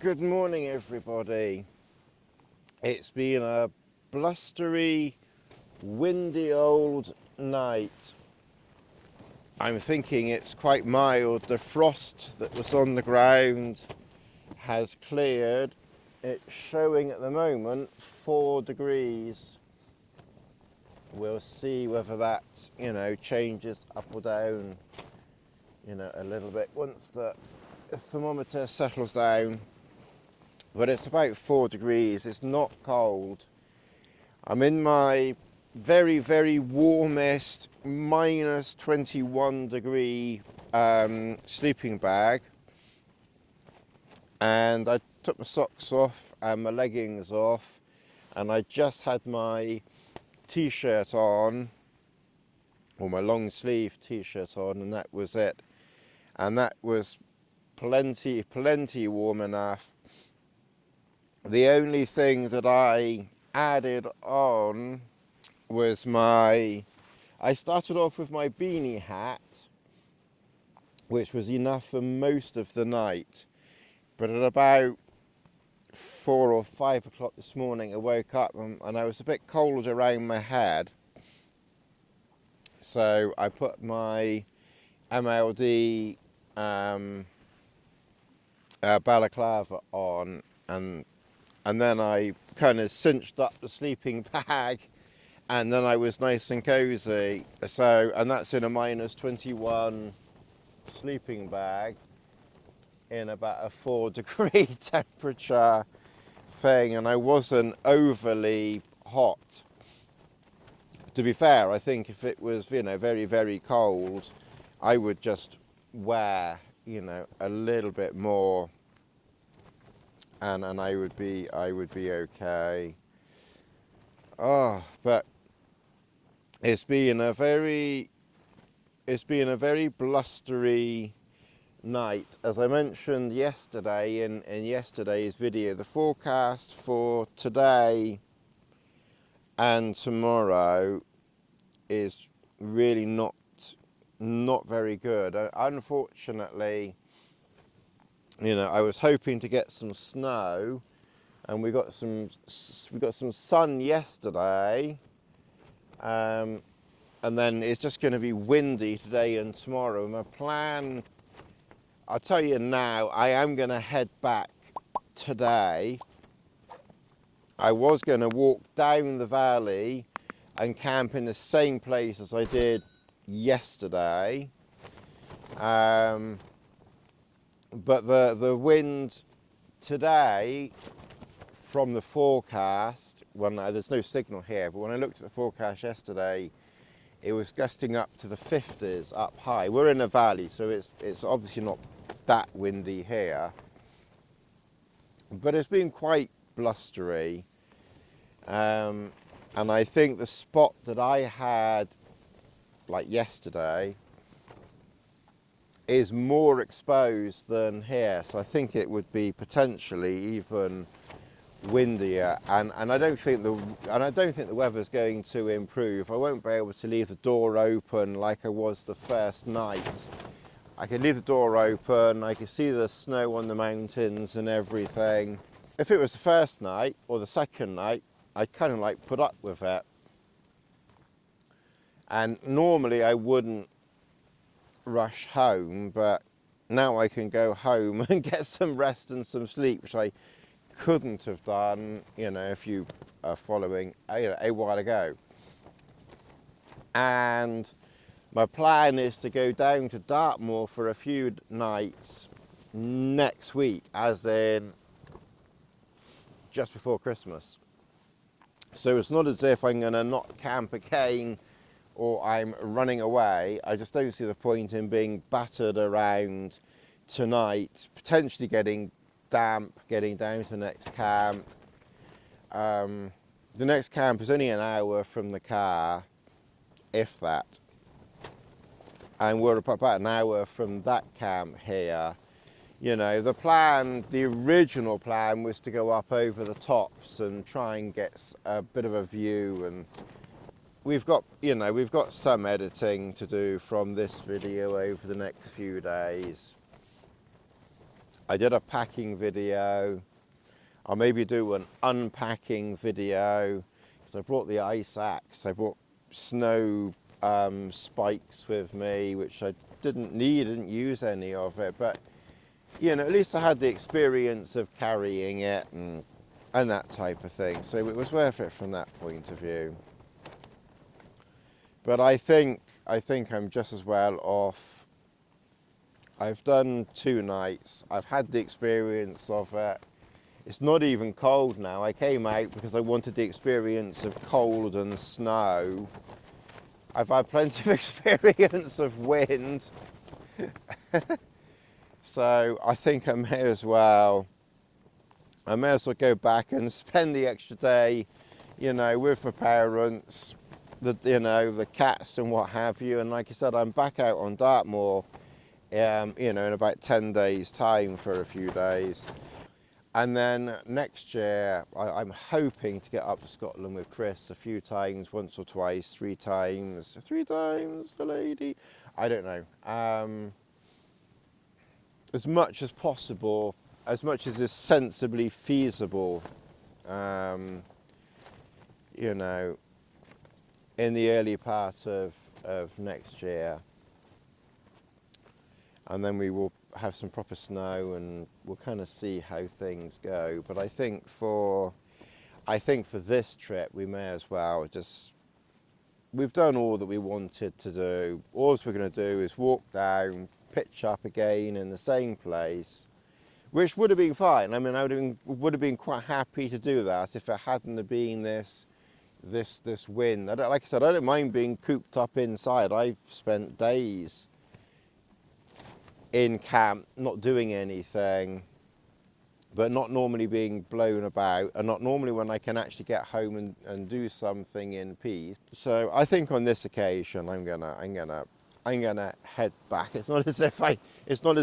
Good morning, everybody. It's been a blustery, windy old night. I'm thinking it's quite mild. The frost that was on the ground has cleared. It's showing at the moment 4 degrees. We'll see whether that, changes up or down, a little bit once the thermometer settles down. But it's about 4 degrees. It's not cold. I'm in my very, very warmest minus 21 degree sleeping bag, and I took my socks off and my leggings off, and I just had my t-shirt on, or my long sleeve t-shirt on, and that was it. And that was plenty warm enough. The only thing that I added on was I started off with my beanie hat, which was enough for most of the night. But at about 4 or 5 o'clock this morning, I woke up and I was a bit cold around my head. So I put my MLD balaclava on, and then I kind of cinched up the sleeping bag, and then I was nice and cozy. So, and that's in a minus 21 sleeping bag in about a 4 degree temperature thing, and I wasn't overly hot. To be fair, I think if it was, very, very cold, I would just wear, a little bit more, and I would be okay. Oh, but it's been a very blustery night. As I mentioned yesterday in yesterday's video, the forecast for today and tomorrow is really not very good. Unfortunately, I was hoping to get some snow, and we got some sun yesterday, and then it's just going to be windy today and tomorrow. My plan, I'll tell you now, I am going to head back today. I was going to walk down the valley and camp in the same place as I did yesterday. But the wind today, from the forecast, there's no signal here, but when I looked at the forecast yesterday, it was gusting up to the 50s up high. We're in a valley, so it's obviously not that windy here, but it's been quite blustery. And I think the spot that I had, like yesterday, is more exposed than here, so I think it would be potentially even windier, and I don't think the weather's going to improve. I won't be able to leave the door open like I was the first night. I could leave the door open, I could see the snow on the mountains and everything. If it was the first night or the second night, I'd kind of like put up with it, and normally I wouldn't rush home, but now I can go home and get some rest and some sleep, which I couldn't have done, if you are following, a while ago. And my plan is to go down to Dartmoor for a few nights next week, as in just before Christmas. So it's not as if I'm going to not camp again or I'm running away. I just don't see the point in being battered around tonight, potentially getting damp, getting down to the next camp. The next camp is only an hour from the car, if that. And we're about an hour from that camp here. The original plan was to go up over the tops and try and get a bit of a view, and we've got some editing to do from this video over the next few days. I did a packing video. I'll maybe do an unpacking video, because I brought the ice axe. I brought snow spikes with me, which I didn't use any of it, but you know, at least I had the experience of carrying it and that type of thing, so it was worth it from that point of view. But I think I'm just as well off. I've done 2 nights, I've had the experience of it. It's not even cold now. I came out because I wanted the experience of cold and snow. I've had plenty of experience of wind. So I think I may as well go back and spend the extra day, you know, with my parents, the cats and what have you. And like I said, I'm back out on Dartmoor, you know, in about 10 days' time for a few days. And then next year, I'm hoping to get up to Scotland with Chris a few times, once or twice, 3 times. 3 times, the lady. I don't know. As much as possible, as much as is sensibly feasible, you know, in the early part of next year. And then we will have some proper snow and we'll kind of see how things go. But I think for this trip, we may as well just, we've done all that we wanted to do. All we're going to do is walk down, pitch up again in the same place, which would have been fine. I mean, I would have been quite happy to do that if it hadn't have been this wind. Like I said, I don't mind being cooped up inside. I've spent days in camp, not doing anything, but not normally being blown about, and not normally when I can actually get home and do something in peace. So I think on this occasion, I'm gonna head back. It's not as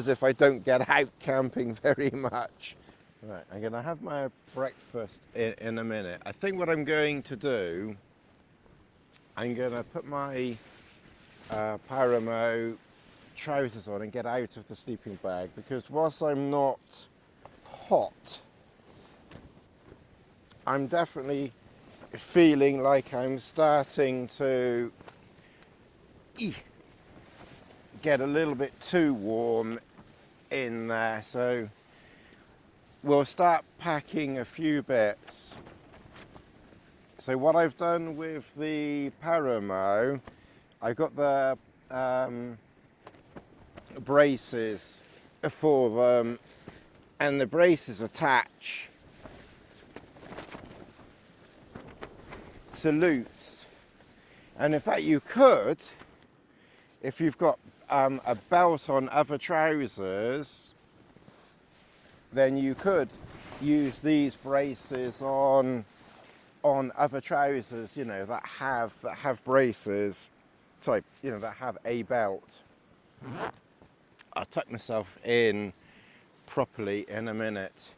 if I don't get out camping very much. Right, I'm gonna have my breakfast in a minute. I think what I'm going to do, I'm gonna put my Paramo trousers on and get out of the sleeping bag, because whilst I'm not hot, I'm definitely feeling like I'm starting to get a little bit too warm in there. So we'll start packing a few bits. So what I've done with the Paramo, I've got the braces for them, and the braces attach to loops. And in fact, you could, if you've got a belt on other trousers, then you could use these braces on other trousers, you know, that have braces. Sorry, you know, that have a belt. I'll tuck myself in properly in a minute.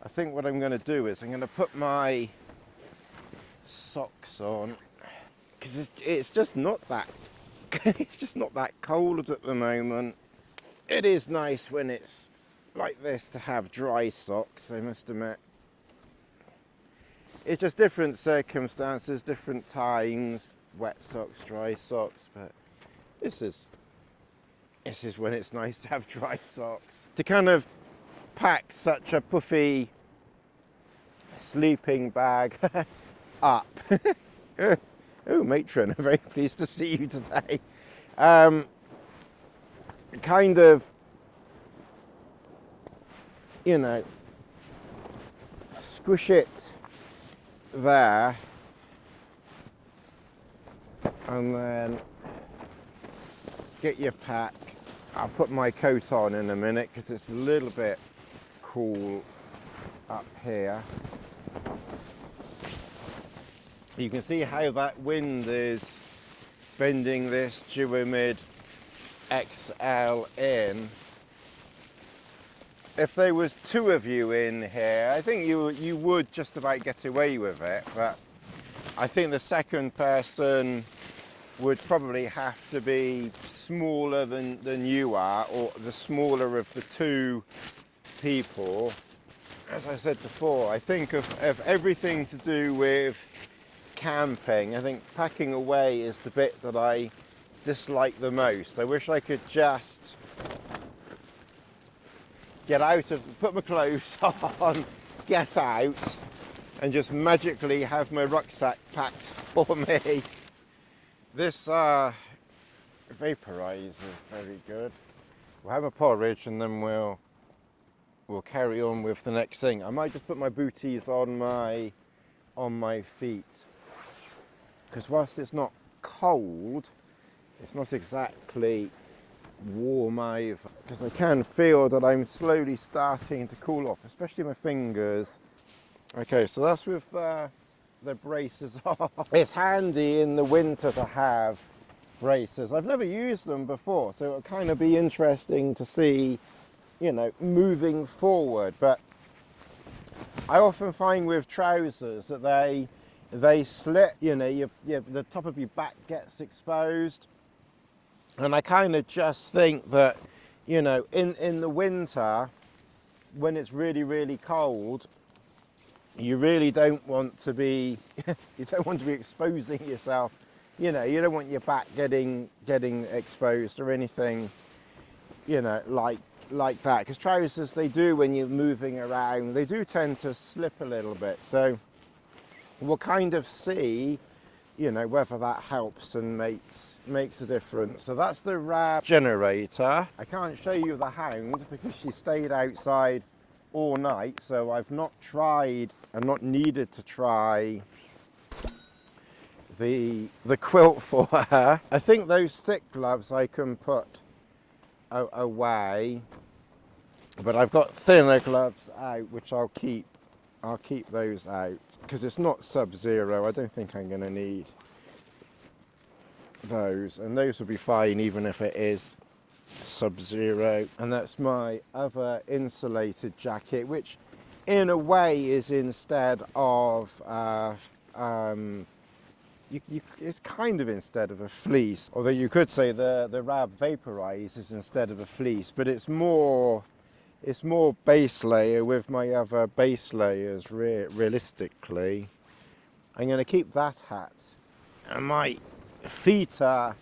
I think what I'm going to do is I'm going to put my socks on, because it's just not that it's just not that cold at the moment. It is nice when it's like this to have dry socks, I must admit. It's just different circumstances, different times, wet socks, dry socks, but this is when it's nice to have dry socks. To kind of pack such a puffy sleeping bag up. Oh, matron, I'm very pleased to see you today. Kind of, you know, squish it there, and then get your pack. I'll put my coat on in a minute because it's a little bit cool up here. You can see how that wind is bending this Duomid XL in. If there was 2 of you in here, I think you would just about get away with it, but I think the second person would probably have to be smaller than you are, or the smaller of the 2 people, as I said before, I think of everything to do with camping. I think packing away is the bit that I dislike the most. I wish I could just get out of, put my clothes on, get out, and just magically have my rucksack packed for me. This vaporizer is very good. We'll have a porridge and then we'll carry on with the next thing. I might just put my booties on my feet, because whilst it's not cold, it's not exactly warm either, because I can feel that I'm slowly starting to cool off, especially my fingers. Okay, so that's with the braces on. It's handy in the winter to have braces. I've never used them before, so it'll kind of be interesting to see, you know, moving forward. But I often find with trousers that they slip, you know, the top of your back gets exposed. And I kind of just think that, you know, in the winter, when it's really, really cold, you really don't want to be, you don't want to be exposing yourself. You know, you don't want your back getting exposed or anything, you know, like that. Because trousers, they do, when you're moving around, they do tend to slip a little bit. So we'll kind of see, you know, whether that helps and makes a difference. So that's the RAB generator. I can't show you the hound because she stayed outside all night, so I've not tried and not needed to try the quilt for her. I think those thick gloves I can put away, but I've got thinner gloves out which I'll keep those out because it's not sub-zero. I don't think I'm going to need those, and those will be fine even if it is sub-zero. And that's my other insulated jacket, which in a way is instead of it's kind of instead of a fleece, although you could say the RAB Vaporize is instead of a fleece, but it's more base layer with my other base layers. Realistically, I'm going to keep that hat, and my feet are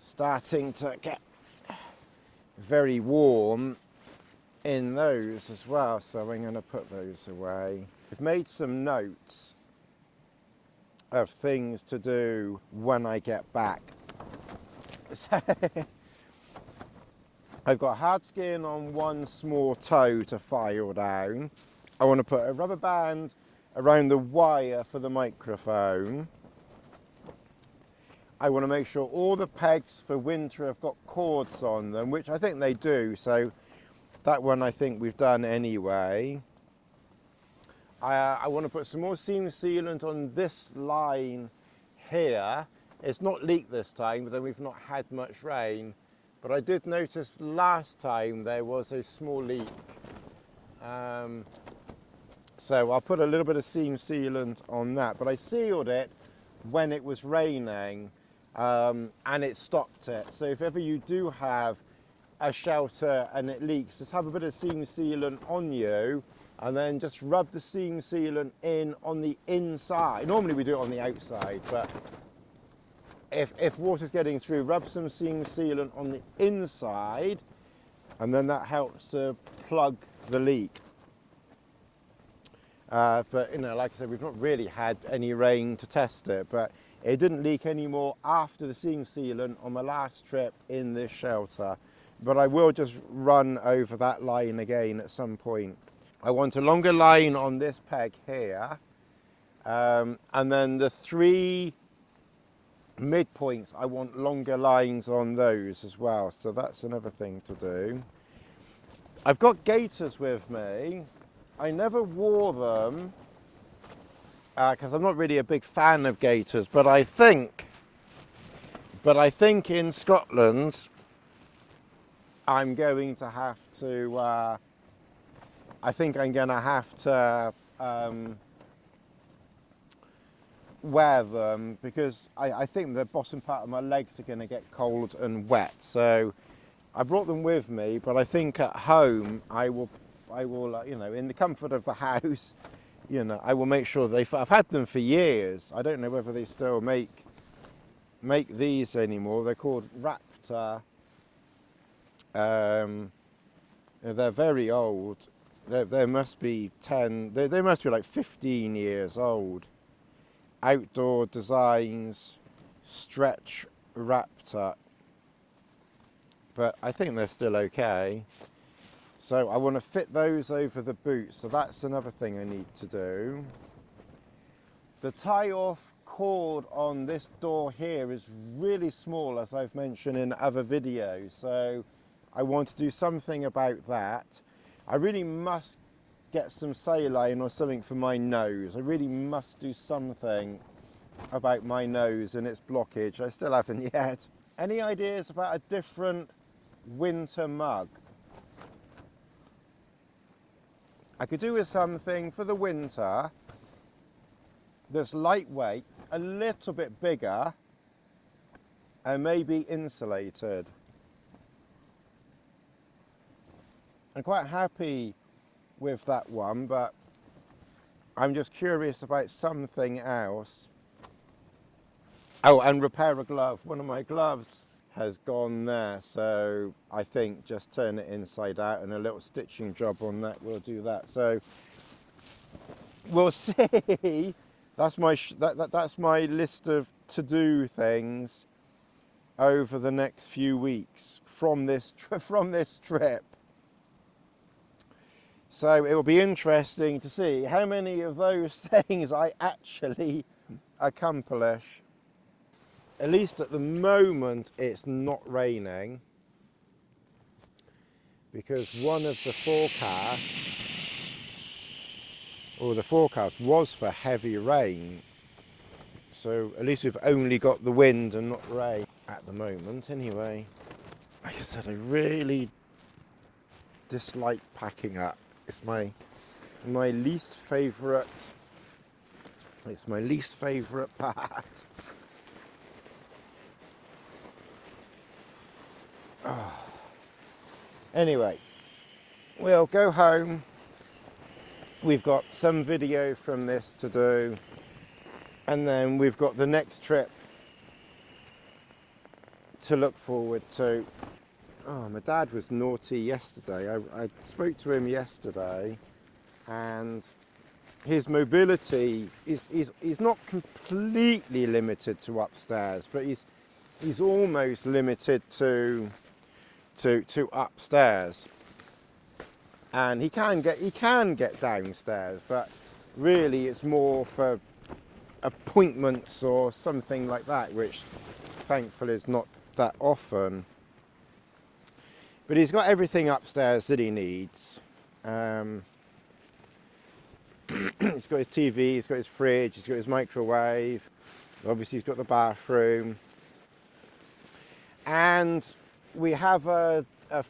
starting to get very warm in those as well, so I'm going to put those away. I've made some notes of things to do when I get back. So I've got hard skin on one small toe to file down. I want to put a rubber band around the wire for the microphone. I want to make sure all the pegs for winter have got cords on them, which I think they do, so that one I think we've done anyway. I want to put some more seam sealant on this line here. It's not leaked this time, but then we've not had much rain. But I did notice last time there was a small leak. So I'll put a little bit of seam sealant on that, but I sealed it when it was raining. And it stopped it. So if ever you do have a shelter and it leaks, just have a bit of seam sealant on you and then just rub the seam sealant in on the inside. Normally we do it on the outside, but if water's getting through, rub some seam sealant on the inside, and then that helps to plug the leak. But you know, like I said, we've not really had any rain to test it, but it didn't leak anymore after the seam sealant on my last trip in this shelter. But I will just run over that line again at some point. I want a longer line on this peg here, and then the 3 midpoints, I want longer lines on those as well. So that's another thing to do. I've got gaiters with me. I never wore them because I'm not really a big fan of gaiters, but I think in Scotland I'm going to have to I think I'm going to have to wear them, because I think the bottom part of my legs are going to get cold and wet. So I brought them with me, but I think at home I will I will, you know, in the comfort of the house, you know, I will make sure I've had them for years. I don't know whether they still make these anymore. They're called Raptor. They're very old. They must be 10. They must be like 15 years old. Outdoor Designs Stretch Raptor. But I think they're still okay. So I want to fit those over the boot. So that's another thing I need to do. The tie-off cord on this door here is really small, as I've mentioned in other videos. So I want to do something about that. I really must get some saline or something for my nose. I really must do something about my nose and its blockage. I still haven't yet. Any ideas about a different winter mug? I could do with something for the winter that's lightweight, a little bit bigger, and maybe insulated. I'm quite happy with that one, but I'm just curious about something else. Oh, and repair a glove. One of my gloves has gone there, so I think just turn it inside out and a little stitching job on that will do that. So we'll see. That's my that's my list of to-do things over the next few weeks from this trip. So it will be interesting to see how many of those things I actually accomplish. At least at the moment it's not raining, because one of the forecast was for heavy rain. So at least we've only got the wind and not rain at the moment anyway. Like I said, I really dislike packing up. It's my least favourite. It's my least favourite part. Oh. Anyway, we'll go home. We've got some video from this to do, and then we've got the next trip to look forward to. Oh, my dad was naughty yesterday. I spoke to him yesterday, and his mobility is not completely limited to upstairs, but he's almost limited to upstairs. And he can get downstairs, but really it's more for appointments or something like that, which thankfully is not that often. But he's got everything upstairs that he needs. He's got his TV, he's got his fridge, he's got his microwave, obviously he's got the bathroom. And we have a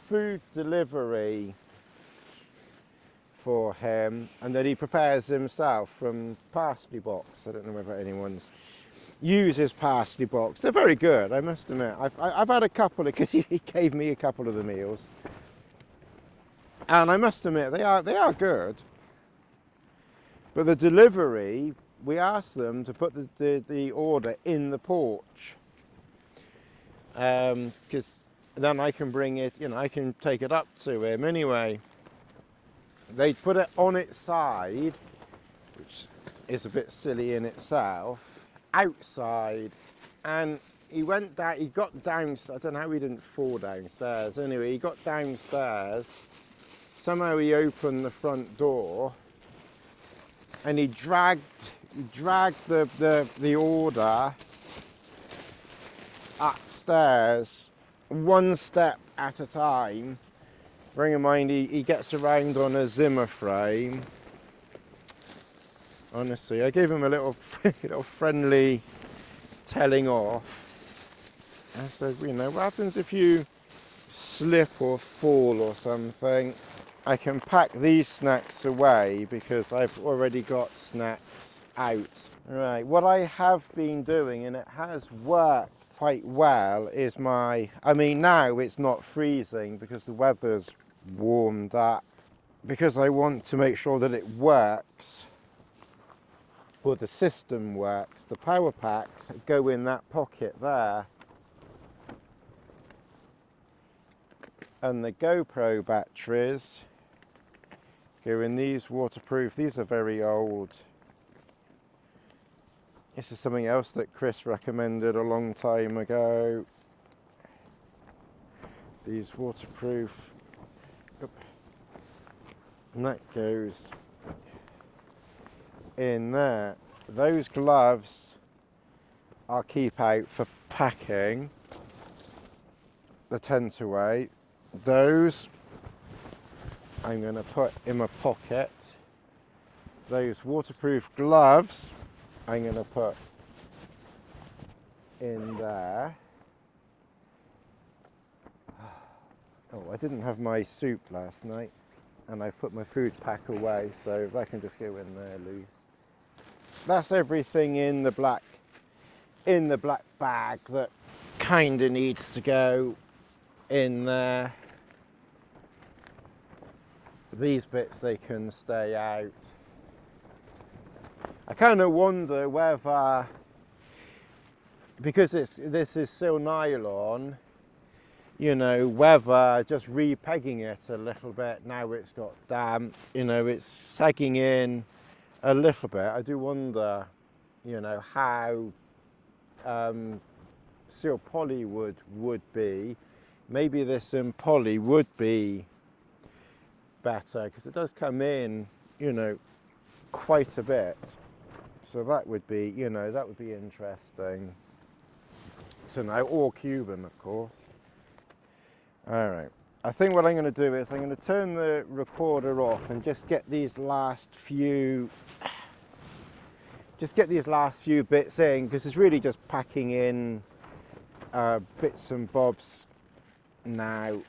food delivery for him, and that he prepares himself from parsley box. I don't know whether anyone uses parsley box. They're very good, I must admit. I've had a couple, because he gave me a couple of the meals, and I must admit they are good. But the delivery, we asked them to put the order in the porch, because then I can bring it, you know, I can take it up to him anyway. They put it on its side, which is a bit silly in itself, outside, and he went down, he got downstairs. I don't know how he didn't fall downstairs. Anyway, he got downstairs, somehow he opened the front door, and he dragged the order upstairs one step at a time. Bearing in mind he gets around on a Zimmer frame. Honestly, I gave him a little friendly telling off. I said, you know, what happens if you slip or fall or something? I can pack these snacks away because I've already got snacks out. Right, what I have been doing, and it has worked quite well, is I mean now it's not freezing because the weather's warmed up, because I want to make sure that it works, or the system works, the power packs go in that pocket there. And the GoPro batteries go in these waterproof. These are very old. This is something else that Chris recommended a long time ago. These waterproof. And that goes in there. Those gloves I'll keep out for packing the tent away. Those I'm going to put in my pocket. Those waterproof gloves I'm going to put in there. Oh, I didn't have my soup last night, and I've put my food pack away, so that can just go in there loose. That's everything in the black bag that kind of needs to go in there. These bits, they can stay out. I kind of wonder whether, because this is still nylon, you know, whether just re-pegging it a little bit, now it's got damp, you know, it's sagging in a little bit. I do wonder, you know, how steel poly would be. Maybe this in poly would be better, because it does come in, you know, quite a bit. So that would be, you know, that would be interesting to know, or Cuban, of course. All right, I think what I'm going to do is I'm going to turn the recorder off and just get these last few bits in, because it's really just packing in bits and bobs now.